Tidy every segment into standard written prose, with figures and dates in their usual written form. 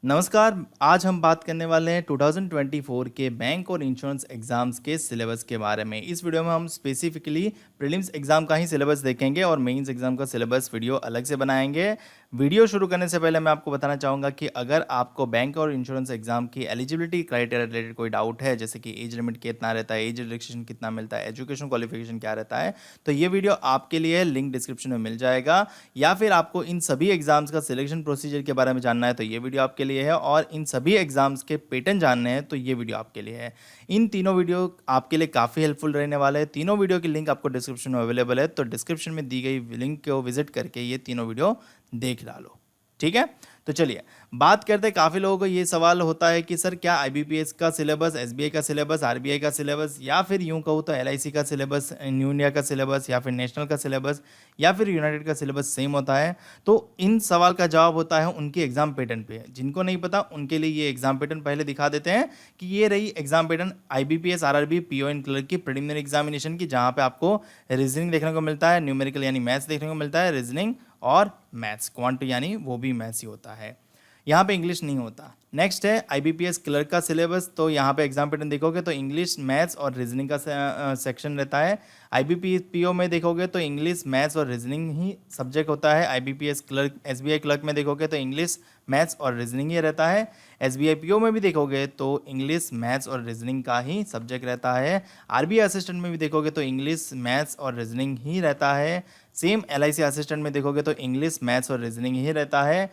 नमस्कार। आज हम बात करने वाले हैं 2024 के बैंक और इंश्योरेंस एग्जाम्स के सिलेबस के बारे में। इस वीडियो में हम स्पेसिफिकली प्रीलिम्स एग्जाम का ही सिलेबस देखेंगे और मेंस एग्जाम का सिलेबस वीडियो अलग से बनाएंगे। वीडियो शुरू करने से पहले मैं आपको बताना चाहूँगा कि अगर आपको बैंक और इंश्योरेंस एग्जाम की एलिजिबिलिटी क्राइटेरिया रिलेटेड कोई डाउट है, जैसे कि एज लिमिट कितना रहता है, एज रिलैक्सेशन कितना मिलता है, एजुकेशन क्वालिफिकेशन क्या रहता है, तो ये वीडियो आपके लिए है, लिंक डिस्क्रिप्शन में मिल जाएगा। या फिर आपको इन सभी एग्जाम्स का सिलेक्शन प्रोसीजर के बारे में जानना है तो ये वीडियो आपके लिए है, और इन सभी एग्जाम्स के पैटर्न जानने हैं तो ये वीडियो आपके लिए है। इन तीनों वीडियो आपके लिए काफ़ी हेल्पफुल रहने वाले हैं। तीनों वीडियो की लिंक आपको डिस्क्रिप्शन में अवेलेबल है, तो डिस्क्रिप्शन में दी गई लिंक को विजिट करके ये तीनों वीडियो देख डालो। ठीक है, तो चलिए बात करते हैं। काफ़ी लोगों को ये सवाल होता है कि सर क्या आईबीपीएस का सिलेबस, एसबीआई का सिलेबस, आरबीआई का सिलेबस, या फिर यूं कहूँ तो एलआईसी का सिलेबस, न्यू इंडिया का सिलेबस, या फिर नेशनल का सिलेबस, या फिर यूनाइटेड का सिलेबस सेम होता है? तो इन सवाल का जवाब होता है उनकी एग्जाम पैटर्न पे। जिनको नहीं पता उनके लिए ये एग्जाम पैटर्न पहले दिखा देते हैं कि ये रही exam pattern IBPS, RRB, PO and clerk की प्रिलिमिनरी एग्जामिनेशन की, जहाँ पे आपको रीजनिंग देखने को मिलता है, न्यूमेरिकल यानी मैथ्स देखने को मिलता है, रीजनिंग और मैथ्स, क्वांट यानी वो भी मैथ्स ही होता है। यहाँ पे इंग्लिश नहीं होता। नेक्स्ट है आईबीपीएस क्लर्क का सिलेबस। तो यहाँ पे एग्जाम पैटर्न देखोगे तो इंग्लिश, मैथ्स और रीजनिंग का सेक्शन रहता है। आईबीपीएस पीओ में देखोगे तो इंग्लिश, मैथ्स और रीजनिंग ही सब्जेक्ट होता है। आईबीपीएस क्लर्क, एसबीआई क्लर्क में देखोगे तो इंग्लिश, मैथ्स और रीजनिंग ही रहता है। एसबीआई पीओ में भी देखोगे तो इंग्लिश, मैथ्स और रीजनिंग का ही सब्जेक्ट रहता है। आरबीआई असिस्टेंट में भी देखोगे तो इंग्लिश, मैथ्स और रीजनिंग ही रहता है। सेम एलआईसी असिस्टेंट में देखोगे तो इंग्लिश, मैथ्स और रीजनिंग ही रहता है।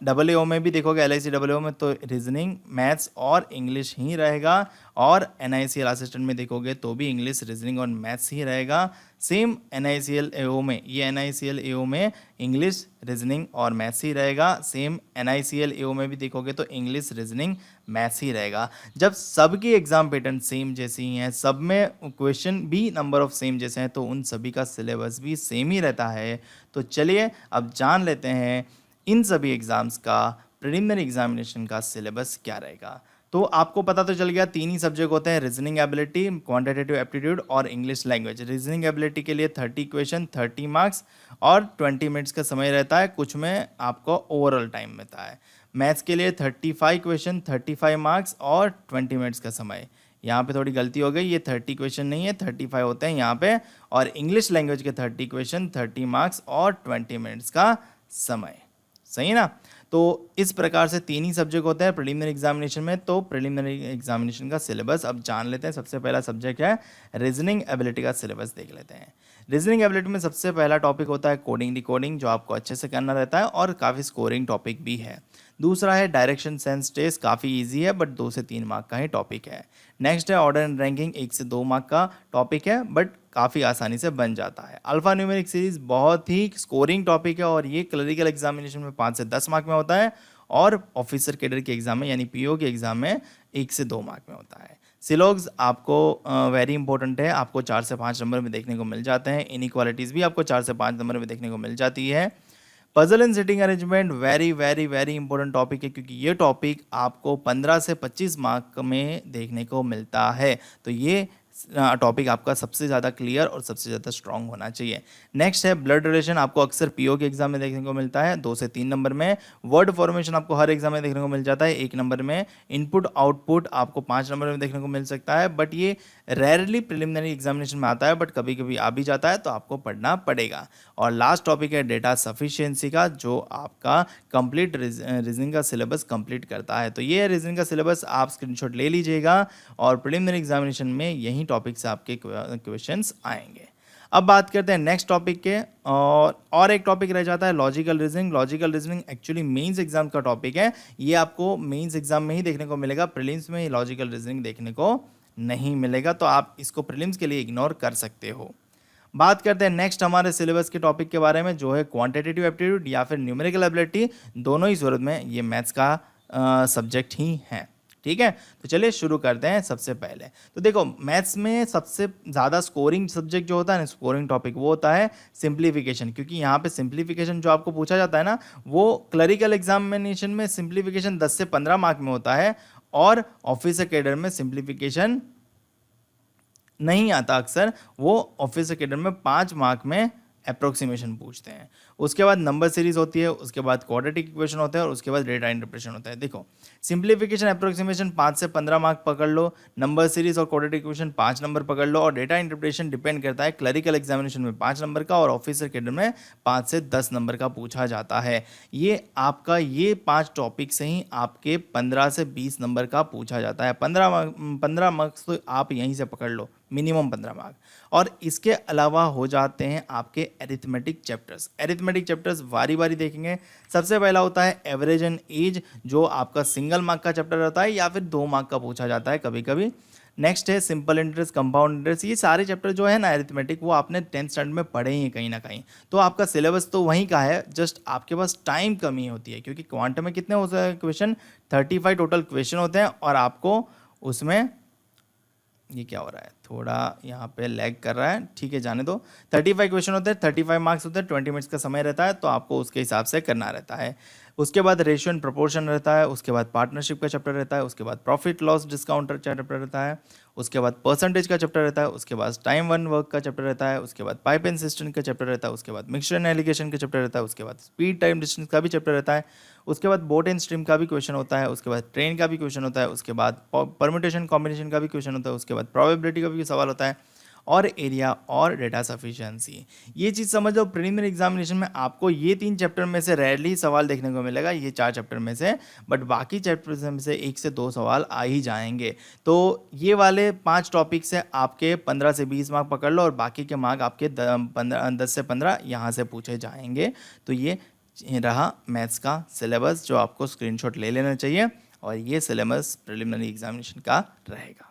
डबल ए में भी देखोगे, एलआईसी डबल ए में तो रीजनिंग, मैथ्स और इंग्लिश ही रहेगा। और एनआईसीएल असिस्टेंट में देखोगे तो भी इंग्लिश, रीजनिंग और मैथ्स ही रहेगा। सेम एनआईसीएल एओ में, ये एनआईसीएल एओ में इंग्लिश, रीजनिंग और मैथ्स ही रहेगा। सेम एनआईसीएल एओ में भी देखोगे तो इंग्लिश, रीजनिंग, मैथ्स ही रहेगा। जब सबकी एग्जाम पैटर्न सेम जैसे ही हैं, सब में क्वेश्चन भी नंबर ऑफ सेम जैसे हैं, तो उन सभी का सिलेबस भी सेम ही रहता है। तो चलिए अब जान लेते हैं इन सभी एग्जाम्स का प्रिलिमिनरी एग्जामिनेशन का सिलेबस क्या रहेगा। तो आपको पता तो चल गया, तीन ही सब्जेक्ट होते हैं, रीजनिंग एबिलिटी, क्वांटिटेटिव एप्टीट्यूड और इंग्लिश लैंग्वेज। रीजनिंग एबिलिटी के लिए 30 क्वेश्चन, 30 मार्क्स और 20 मिनट्स का समय रहता है, कुछ में आपको ओवरऑल टाइम मिलता है। मैथ्स के लिए 35 क्वेश्चन, 35 मार्क्स और 20 मिनट्स का समय। यहाँ पे थोड़ी गलती हो गई, ये 30 क्वेश्चन नहीं है, 35 होते हैं यहाँ पे। और इंग्लिश लैंग्वेज के 30 क्वेश्चन, 30 मार्क्स और 20 मिनट्स का समय। सही है ना? तो इस प्रकार से तीन ही सब्जेक्ट होते हैं प्रीलिमिनरी एग्जामिनेशन में। तो प्रीलिमिनरी एग्जामिनेशन का सिलेबस अब जान लेते हैं। सबसे पहला सब्जेक्ट है रीजनिंग एबिलिटी का सिलेबस देख लेते हैं। रीजनिंग एबिलिटी में सबसे पहला टॉपिक होता है कोडिंग डिकोडिंग, जो आपको अच्छे से करना रहता है और काफ़ी स्कोरिंग टॉपिक भी है। दूसरा है डायरेक्शन सेंस टेस्ट, काफ़ी ईजी है बट 2 से 3 मार्क का ही टॉपिक है। नेक्स्ट है ऑर्डर एंड रैंकिंग, 1 से 2 मार्क का टॉपिक है बट काफ़ी आसानी से बन जाता है। अल्फा न्यूमेरिक सीरीज बहुत ही स्कोरिंग टॉपिक है और ये क्लरिकल एग्जामिनेशन में 5 से 10 मार्क में होता है, और ऑफिसर कैडर के एग्जाम में यानी पीओ के एग्जाम में 1 से 2 मार्क में होता है। सिलॉग्स आपको वेरी इंपॉर्टेंट है, आपको 4 से 5 नंबर में देखने को मिल जाते हैं। इनइक्वालिटीज़ भी आपको 4 से 5 नंबर में देखने को मिल जाती है। Puzzle and sitting arrangement very very very important topic है, क्योंकि ये टॉपिक आपको 15 से 25 मार्क में देखने को मिलता है। तो ये टॉपिक आपका सबसे ज़्यादा क्लियर और सबसे ज़्यादा स्ट्रांग होना चाहिए। नेक्स्ट है ब्लड रिलेशन, आपको अक्सर पीओ के एग्जाम में देखने को मिलता है 2 से 3 नंबर में। वर्ड फॉर्मेशन आपको हर एग्जाम में देखने को मिल जाता है 1 नंबर में। इनपुट आउटपुट आपको 5 नंबर में देखने को मिल सकता है, बट ये रेयरली प्रिलिमिनरी एग्जामिनेशन में आता है, बट कभी कभी आ भी जाता है तो आपको पढ़ना पड़ेगा। और लास्ट टॉपिक है डेटा सफिशिएंसी का, जो आपका कंप्लीट रीजनिंग का सिलेबस कंप्लीट करता है। तो ये रीजनिंग का सिलेबस आप स्क्रीनशॉट ले लीजिएगा, और प्रिलिमिनरी एग्जामिनेशन में यही टॉपिक से आपके क्वेश्चंस आएंगे। अब बात करते हैं नेक्स्ट टॉपिक के, और एक टॉपिक रह जाता है logical reasoning. Logical reasoning actually mains exam का टॉपिक है, ये आपको मेंस एग्जाम में ही देखने को मिलेगा, प्रीलिम्स में लॉजिकल रीजनिंग देखने को नहीं मिलेगा, तो आप इसको प्रीलिम्स के लिए इग्नोर कर सकते हो। बात करते हैं नेक्स्ट हमारे सिलेबस के टॉपिक के बारे में, जो है क्वांटिटेटिव एप्टीट्यूड या फिर न्यूमेरिकल एबिलिटी। दोनों ही सूरत में ये मैथ्स का सब्जेक्ट ही है। ठीक है, तो चलिए शुरू करते हैं। सबसे पहले तो देखो, मैथ्स में सबसे ज़्यादा स्कोरिंग सब्जेक्ट जो होता है ना, स्कोरिंग टॉपिक, वो होता है सिंप्लीफिकेशन। क्योंकि यहाँ पे सिंप्लीफिकेशन जो आपको पूछा जाता है ना, वो क्लरिकल एग्जामिनेशन में सिंप्लीफिकेशन 10 से 15 मार्क में होता है, और ऑफिसर कैडर में सिंप्लीफिकेशन नहीं आता अक्सर, वो ऑफिसर कैडर में 5 मार्क में अप्रोक्सीमेशन पूछते हैं। उसके बाद नंबर सीरीज होती है, उसके बाद क्वाड्रेटिक इक्वेशन होता है और उसके बाद डेटा इंटरप्रेशन होता है। देखो सिंप्लीफिकेशन अप्रोक्सीमेशन 5 से 15 मार्क पकड़ लो, नंबर सीरीज और क्वाड्रेटिक इक्वेशन 5 नंबर पकड़ लो, और डेटा इंटरप्रेशन डिपेंड करता है क्लरिकल एग्जामिनेशन में 5 नंबर का और ऑफिसर कैडर में 5 से 10 नंबर का पूछा जाता है। ये आपका ये 5 टॉपिक से ही आपके 15 से 20 नंबर का पूछा जाता है। 15 मार्क्स तो आप यहीं से पकड़ लो, मिनिमम 15 मार्क। और इसके अलावा हो जाते हैं आपके एरिथमेटिक चैप्टर्स। एरिथमेटिक चैप्टर्स बारी बारी देखेंगे। सबसे पहला होता है एवरेज एंड एज, जो आपका सिंगल मार्क का चैप्टर रहता है या फिर 2 मार्क का पूछा जाता है कभी कभी। नेक्स्ट है सिंपल इंटरेस्ट, कंपाउंड इंटरेस्ट। ये सारे चैप्टर जो है ना एरिथमेटिक, वो आपने 10th स्टैंडर्ड में पढ़े ही हैं कहीं ना कहीं। तो आपका सिलेबस तो वहीं का है, जस्ट आपके पास टाइम कमी होती है, क्योंकि क्वांटम में कितने होते हैं क्वेश्चन, 35 टोटल क्वेश्चन होते हैं, और आपको उसमें ये क्या हो रहा है, थोड़ा यहाँ पे लैग कर रहा है, ठीक है जाने दो। 35 क्वेश्चन होते हैं, 35 मार्क्स होते हैं, 20 मिनट्स का समय रहता है, तो आपको उसके हिसाब से करना रहता है। उसके बाद रेशियो एंड प्रोपोर्शन रहता है, उसके बाद पार्टनरशिप का चैप्टर रहता है, उसके बाद प्रॉफिट लॉस डिस्काउंट चैप्टर रहता है, उसके बाद परसेंटेज का चैप्टर रहता है, उसके बाद टाइम वन वर्क का चैप्टर रहता है, उसके बाद पाइप एंड सिस्टम का चैप्टर रहता है, उसके बाद मिक्सचर एंड एलिगेशन का चैप्टर रहता है, उसके बाद स्पीड टाइम डिस्टेंस का भी चैप्टर रहता है, उसके बाद बोट एंड स्ट्रीम का भी क्वेश्चन होता है, उसके बाद ट्रेन का भी क्वेश्चन होता है, उसके बाद परम्यूटेशन कॉम्बिनेशन का भी क्वेश्चन होता है, उसके बाद प्रोबेबिलिटी का भी सवाल होता है, और एरिया और डेटा सफिशिएंसी। ये चीज़ समझ लो, प्रीलिमिनरी एग्जामिनेशन में आपको ये 3 चैप्टर में से रेयरली सवाल देखने को मिलेगा, ये 4 चैप्टर में से, बट बाकी चैप्टर में से 1 से 2 सवाल आ ही जाएंगे। तो ये वाले 5 टॉपिक से आपके 15 से 20 मार्क पकड़ लो, और बाकी के मार्क आपके 10 से 15 यहाँ से पूछे जाएंगे। तो ये रहा मैथ्स का सिलेबस, जो आपको स्क्रीनशॉट ले लेना चाहिए, और ये सिलेबस प्रीलिमिनरी एग्जामिनेशन का रहेगा।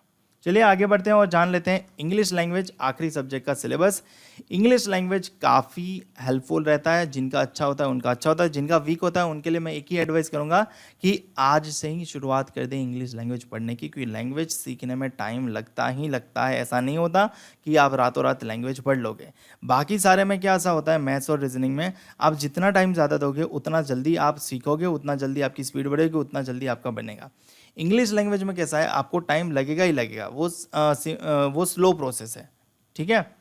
चलिए आगे बढ़ते हैं और जान लेते हैं इंग्लिश लैंग्वेज, आखिरी सब्जेक्ट का सिलेबस। इंग्लिश लैंग्वेज काफ़ी हेल्पफुल रहता है, जिनका अच्छा होता है उनका अच्छा होता है, जिनका वीक होता है उनके लिए मैं एक ही एडवाइस करूंगा कि आज से ही शुरुआत कर दें इंग्लिश लैंग्वेज पढ़ने की, क्योंकि लैंग्वेज सीखने में टाइम लगता ही लगता है। ऐसा नहीं होता कि आप रातों रात लैंग्वेज पढ़ लोगे। बाकी सारे में क्या ऐसा होता है, मैथ्स और रीजनिंग में आप जितना टाइम ज़्यादा दोगे उतना जल्दी आप सीखोगे, उतना जल्दी आपकी स्पीड बढ़ेगी, उतना जल्दी आपका बनेगा। इंग्लिश लैंग्वेज में कैसा है, आपको टाइम लगेगा ही लगेगा, वो स्लो प्रोसेस है, ठीक है।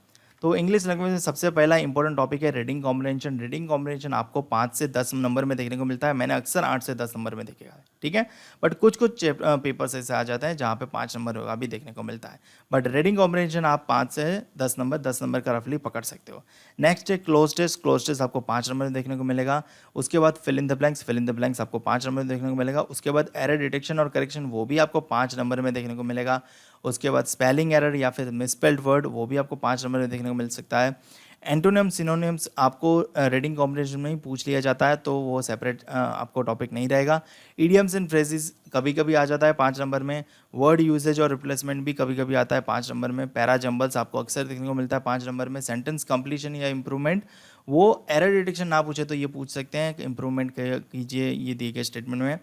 तो इंग्लिश लैंग्वेज में सबसे पहला इंपॉर्टेंट टॉपिक है रीडिंग कॉम्प्रिहेंशन। रीडिंग कॉम्प्रिहेंशन आपको 5 से 10 नंबर में देखने को मिलता है, मैंने अक्सर 8 से 10 नंबर में देखा है, ठीक है। बट कुछ पेपर्स ऐसे आ जाते हैं जहाँ पे 5 नंबर का भी देखने को मिलता है, बट रीडिंग कॉम्प्रिहेंशन आप 5 से 10 नंबर का रफली पकड़ सकते हो। नेक्स्ट है क्लोज टेस्ट। क्लोज टेस्ट आपको 5 नंबर में देखने को मिलेगा। उसके बाद fill in the blanks. Fill in the blanks आपको 5 नंबर में देखने को मिलेगा। उसके बाद एरर डिटेक्शन और करेक्शन, वो भी आपको 5 नंबर में देखने को मिलेगा। उसके बाद स्पेलिंग एरर या फिर मिसस्पेल्ड वर्ड, वो भी आपको 5 नंबर में देखने को मिल सकता है। एंटोनिम सिनोनिम्स आपको रीडिंग कॉम्प्रिहेंशन में ही पूछ लिया जाता है, तो वो सेपरेट आपको टॉपिक नहीं रहेगा। इडियम्स एंड फ्रेजेस कभी कभी आ जाता है 5 नंबर में। वर्ड यूसेज और रिप्लेसमेंट भी कभी कभी आता है 5 नंबर में। पैरा जंबल्स आपको अक्सर देखने को मिलता है 5 नंबर में। सेंटेंस कंप्लीशन या इंप्रूवमेंट, वो एरर डिटेक्शन ना पूछे तो ये पूछ सकते हैं कि इंप्रूवमेंट कीजिए ये दिए गए स्टेटमेंट में।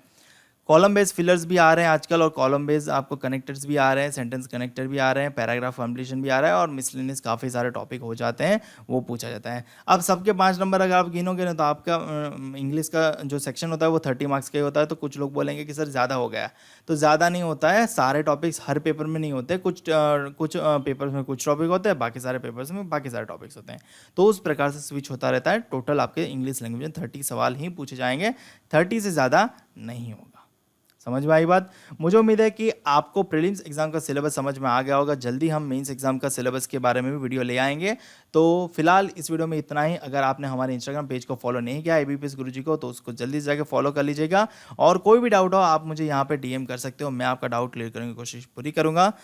कॉलम बेस्ड फिलर्स भी आ रहे हैं आजकल, और कॉलम बेस्ड आपको कनेक्टर्स भी आ रहे हैं, सेंटेंस कनेक्टर भी आ रहे हैं, पैराग्राफ कंप्लीशन भी आ रहा है, और मिसलेनियस काफ़ी सारे टॉपिक हो जाते हैं, वो पूछा जाता है। अब सबके 5 नंबर अगर आप गिनोगे ना, तो आपका इंग्लिश का जो सेक्शन होता है वो 30 मार्क्स का ही होता है। तो कुछ लोग बोलेंगे कि सर ज़्यादा हो गया, तो ज़्यादा नहीं होता है। सारे टॉपिक्स हर पेपर में नहीं होते, कुछ पेपर्स में कुछ टॉपिक होते हैं, बाकी सारे पेपर्स में बाकी सारे टॉपिक्स होते हैं। तो उस प्रकार से स्विच होता रहता है। टोटल आपके इंग्लिश लैंग्वेज में 30 सवाल ही पूछे जाएंगे, 30 से ज़्यादा नहीं होगा। समझ में आई बात। मुझे उम्मीद है कि आपको प्रीलिम्स एग्जाम का सिलेबस समझ में आ गया होगा। जल्दी हम मेंस एग्जाम का सिलेबस के बारे में भी वीडियो ले आएंगे। तो फिलहाल इस वीडियो में इतना ही। अगर आपने हमारे इंस्टाग्राम पेज को फॉलो नहीं किया ABPS गुरुजी को, तो उसको जल्दी से जाकर फॉलो कर लीजिएगा। और कोई भी डाउट हो आप मुझे यहाँ पे DM कर सकते हो, मैं आपका डाउट क्लियर करने की कोशिश पूरी करूँगा।